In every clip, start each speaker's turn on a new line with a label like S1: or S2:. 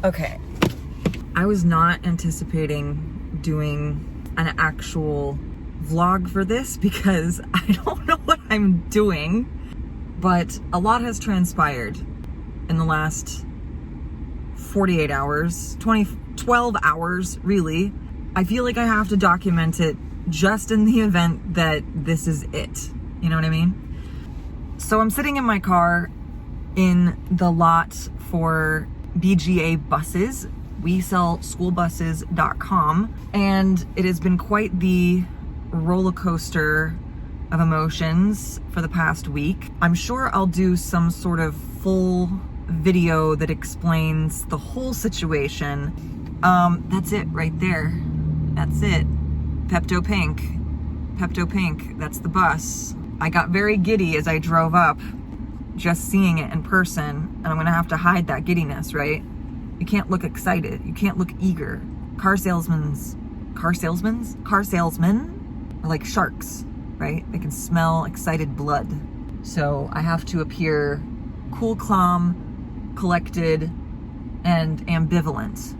S1: Okay, I was not anticipating doing an actual vlog for this because I don't know what I'm doing, but a lot has transpired in the last 48 hours, 12 hours, really. I feel like I have to document it just in the event that this is it. You know what I mean? So I'm sitting in my car in the lot for BGA buses. We sell schoolbuses.com, and it has been quite the roller coaster of emotions for the past week. I'm sure I'll do some sort of full video that explains the whole situation. That's it right there. That's it. Pepto Pink, that's the bus. I got very giddy as I drove up, just seeing it in person, and I'm gonna have to hide that giddiness, right? You can't look excited, you can't look eager. Car salesmen are like sharks, right? They can smell excited blood. So I have to appear cool, calm, collected, and ambivalent.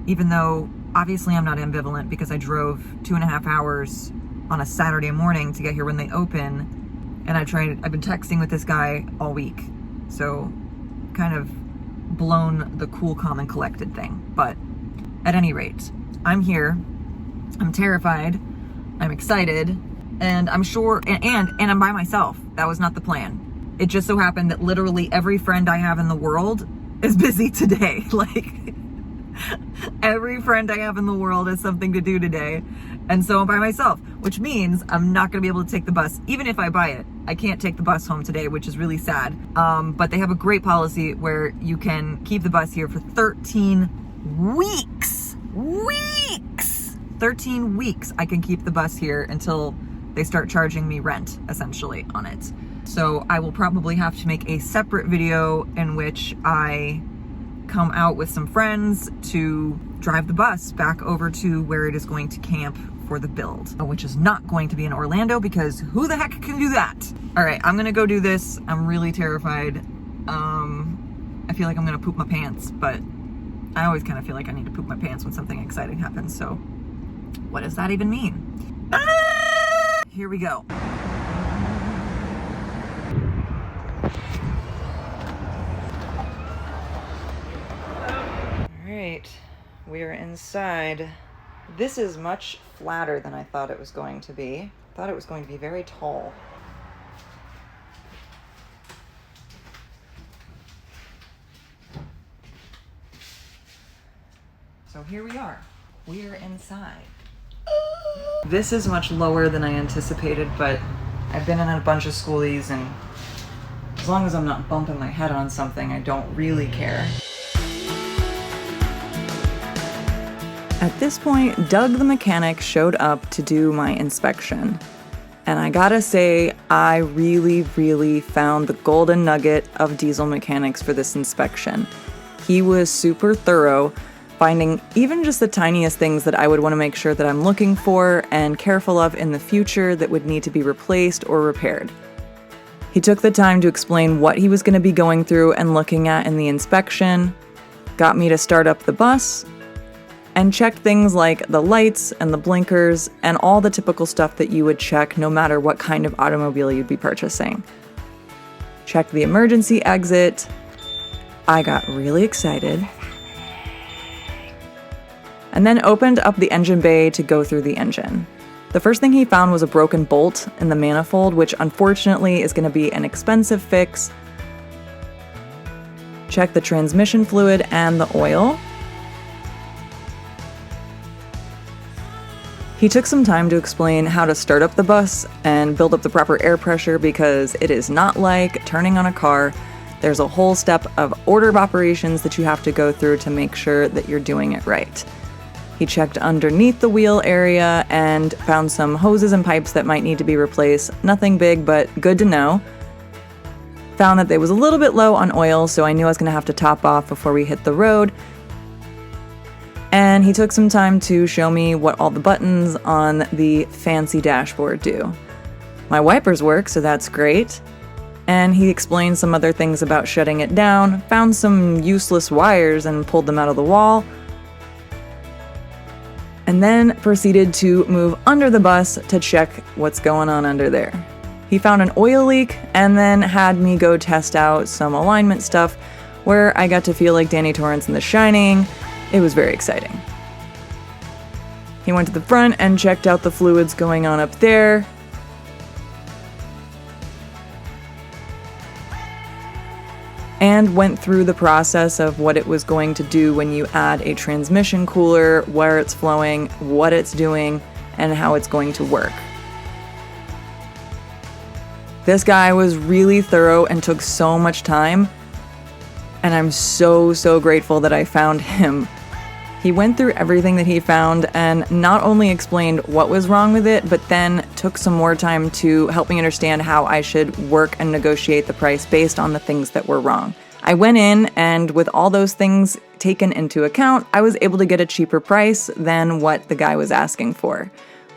S1: Even though obviously I'm not ambivalent because I drove 2.5 hours on a Saturday morning to get here when they open, and I've been texting with this guy all week, so kind of blown the cool, calm, and collected thing. But at any rate, I'm here, I'm terrified, I'm excited, and I'm sure, and I'm by myself. That was not the plan. It just so happened that literally every friend I have in the world is busy today. Like, every friend I have in the world has something to do today. And so I'm by myself, which means I'm not gonna be able to take the bus. Even if I buy it, I can't take the bus home today, which is really sad. But they have a great policy where you can keep the bus here for 13 weeks. 13 weeks I can keep the bus here until they start charging me rent, essentially, on it. So I will probably have to make a separate video in which I come out with some friends to drive the bus back over to where it is going to camp for the build, which is not going to be in Orlando because who the heck can do that? All right, I'm gonna go do this. I'm really terrified. I feel like I'm gonna poop my pants, but I always kind of feel like I need to poop my pants when something exciting happens. So what does that even mean? Here we go. All right, we are inside. This is much flatter than I thought it was going to be. I thought it was going to be very tall. So here we are. We are inside. This is much lower than I anticipated, but I've been in a bunch of skoolies, and as long as I'm not bumping my head on something, I don't really care. At this point, Doug the mechanic showed up to do my inspection. And I gotta say, I really found the golden nugget of diesel mechanics for this inspection. He was super thorough, finding even just the tiniest things that I would want to make sure that I'm looking for and careful of in the future that would need to be replaced or repaired. He took the time to explain what he was going to be going through and looking at in the inspection, got me to start up the bus, and checked things like the lights and the blinkers and all the typical stuff that you would check no matter what kind of automobile you'd be purchasing. Checked the emergency exit. I got really excited. And then opened up the engine bay to go through the engine. The first thing he found was a broken bolt in the manifold, which unfortunately is going to be an expensive fix. Checked the transmission fluid and the oil. He took some time to explain how to start up the bus and build up the proper air pressure because it is not like turning on a car. There's a whole step of order of operations that you have to go through to make sure that you're doing it right. He checked underneath the wheel area and found some hoses and pipes that might need to be replaced. Nothing big, but good to know. Found that they was a little bit low on oil, so I knew I was going to have to top off before we hit the road. And he took some time to show me what all the buttons on the fancy dashboard do. My wipers work, so that's great. and he explained some other things about shutting it down, found some useless wires and pulled them out of the wall, and then proceeded to move under the bus to check what's going on under there. He found an oil leak and then had me go test out some alignment stuff where I got to feel like Danny Torrance in The Shining. It was very exciting. He went to the front and checked out the fluids going on up there. And went through the process of what it was going to do when you add a transmission cooler, where it's flowing, what it's doing, and how it's going to work. This guy was really thorough and took so much time, and I'm so grateful that I found him. He went through everything that he found and not only explained what was wrong with it, but then took some more time to help me understand how I should work and negotiate the price based on the things that were wrong. I went in, and with all those things taken into account, I was able to get a cheaper price than what the guy was asking for,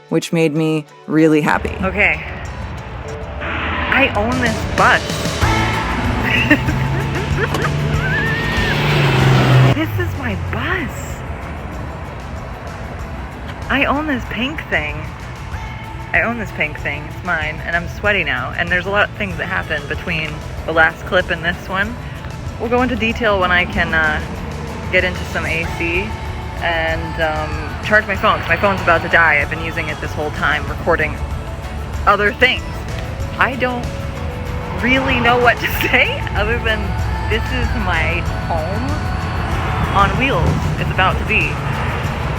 S1: which made me really happy. Okay, I own this bus. This is my bus. I own this pink thing. It's mine, and I'm sweaty now. And there's a lot of things that happen between the last clip and this one. We'll go into detail when I can get into some AC and charge my phone, because my phone's about to die. I've been using it this whole time, recording other things. I don't really know what to say other than this is my home on wheels. It's about to be.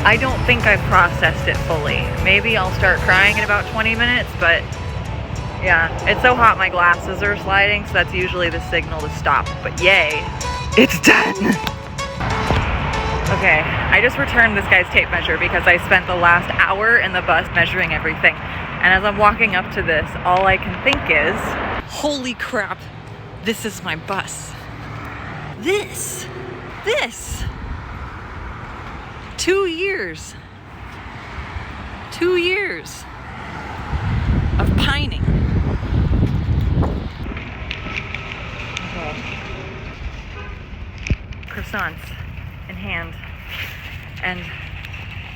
S1: I don't think I've processed it fully. Maybe I'll start crying in about 20 minutes, but yeah, it's so hot my glasses are sliding, so that's usually the signal to stop. But yay, it's done! Okay, I just returned this guy's tape measure because I spent the last hour in the bus measuring everything. And as I'm walking up to this, all I can think is, holy crap, this is my bus. This! 2 years. 2 years of pining. Okay. Croissants in hand. And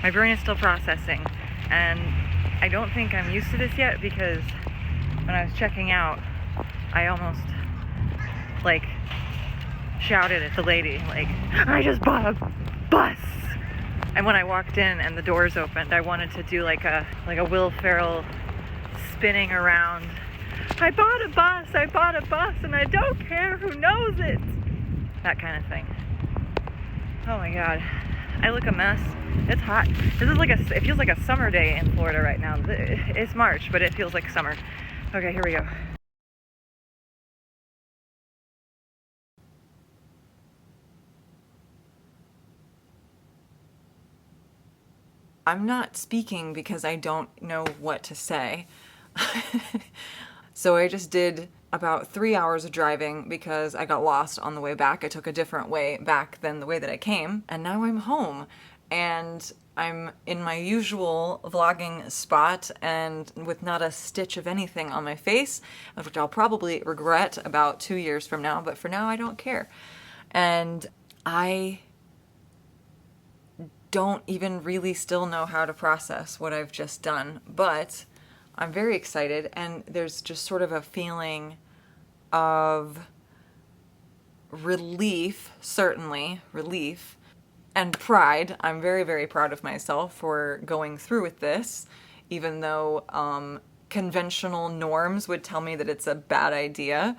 S1: my brain is still processing. And I don't think I'm used to this yet, because when I was checking out, I almost shouted at the lady, I just bought a bus. And when I walked in and the doors opened, I wanted to do like a Will Ferrell spinning around. I bought a bus, and I don't care who knows it. That kind of thing. Oh my god. I look a mess. It's hot. This is it feels like a summer day in Florida right now. It's March, but it feels like summer. Okay, here we go. I'm not speaking because I don't know what to say. So I just did about 3 hours of driving because I got lost on the way back. I took a different way back than the way that I came, and now I'm home. And I'm in my usual vlogging spot and with not a stitch of anything on my face, which I'll probably regret about 2 years from now, but for now I don't care. And I don't even really still know how to process what I've just done, but I'm very excited, and there's just sort of a feeling of relief, certainly, relief, and pride. I'm very, very proud of myself for going through with this, even though conventional norms would tell me that it's a bad idea,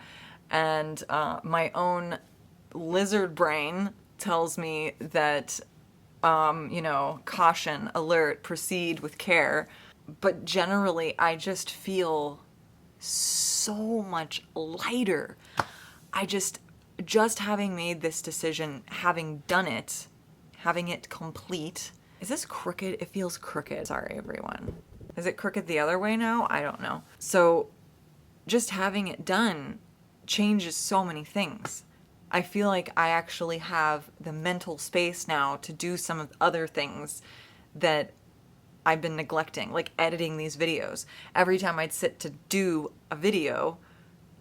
S1: and my own lizard brain tells me that you know, caution, alert, proceed with care. But generally, I just feel so much lighter. I just having made this decision, having done it, having it complete. Is this crooked? It feels crooked. Sorry, everyone. Is it crooked the other way now? I don't know. So just having it done changes so many things. I feel like I actually have the mental space now to do some of the other things that I've been neglecting, like editing these videos. Every time I'd sit to do a video,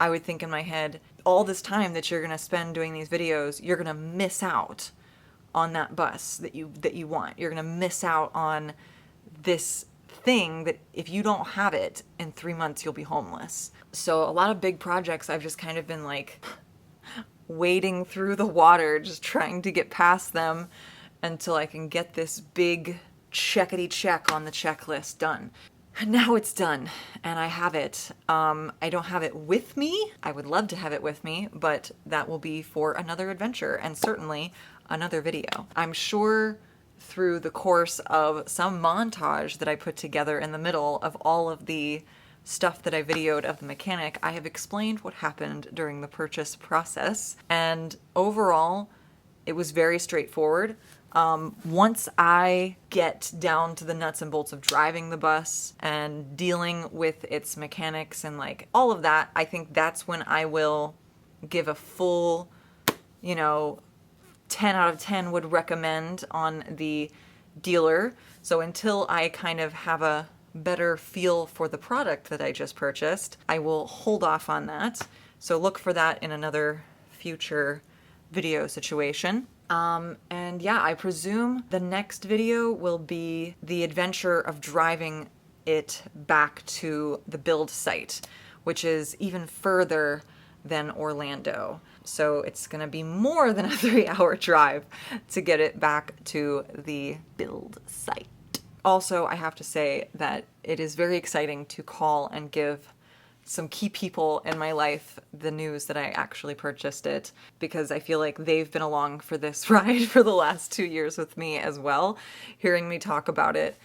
S1: I would think in my head, all this time that you're gonna spend doing these videos, you're gonna miss out on that bus that you want. You're gonna miss out on this thing that if you don't have it in 3 months, you'll be homeless. So a lot of big projects, I've just kind of been like wading through the water, just trying to get past them until I can get this big checkity check on the checklist done. And now it's done, and I have it. I don't have it with me. I would love to have it with me, but that will be for another adventure and certainly another video. I'm sure through the course of some montage that I put together in the middle of all of the stuff that I videoed of the mechanic, I have explained what happened during the purchase process, and overall, it was very straightforward. Once I get down to the nuts and bolts of driving the bus and dealing with its mechanics and like all of that, I think that's when I will give a full, 10 out of 10 would recommend on the dealer. So until I kind of have a better feel for the product that I just purchased, I will hold off on that. So look for that in another future video situation. And yeah, I presume the next video will be the adventure of driving it back to the build site, which is even further than Orlando. So it's gonna be more than a 3-hour drive to get it back to the build site. Also, I have to say that it is very exciting to call and give some key people in my life the news that I actually purchased it, because I feel like they've been along for this ride for the last 2 years with me as well, hearing me talk about it,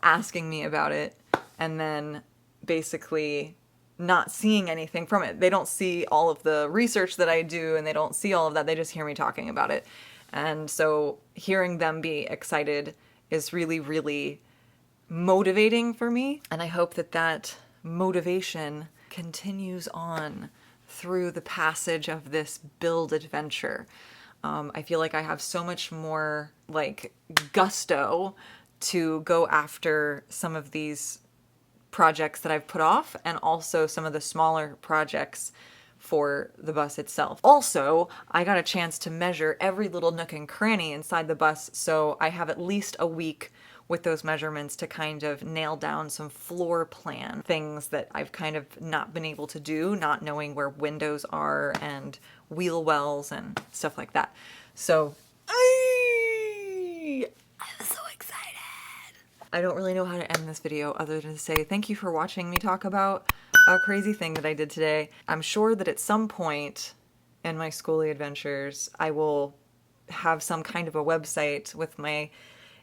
S1: asking me about it, and then basically not seeing anything from it. They don't see all of the research that I do, and they don't see all of that, they just hear me talking about it. And so hearing them be excited is really, really motivating for me, and I hope that that motivation continues on through the passage of this build adventure. I feel like I have so much more like gusto to go after some of these projects that I've put off, and also some of the smaller projects for the bus itself. Also, I got a chance to measure every little nook and cranny inside the bus, so I have at least a week with those measurements to kind of nail down some floor plan things that I've kind of not been able to do, not knowing where windows are and wheel wells and stuff like that. So, I'm so excited. I don't really know how to end this video other than to say thank you for watching me talk about a crazy thing that I did today. I'm sure that at some point in my skoolie adventures, I will have some kind of a website with my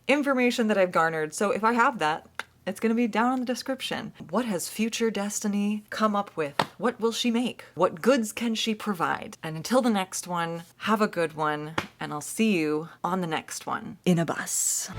S1: information that I've garnered. So if I have that, it's gonna be down in the description. What has future Destiny come up with? What will she make? What goods can she provide? And until the next one, have a good one, and I'll see you on the next one in a bus.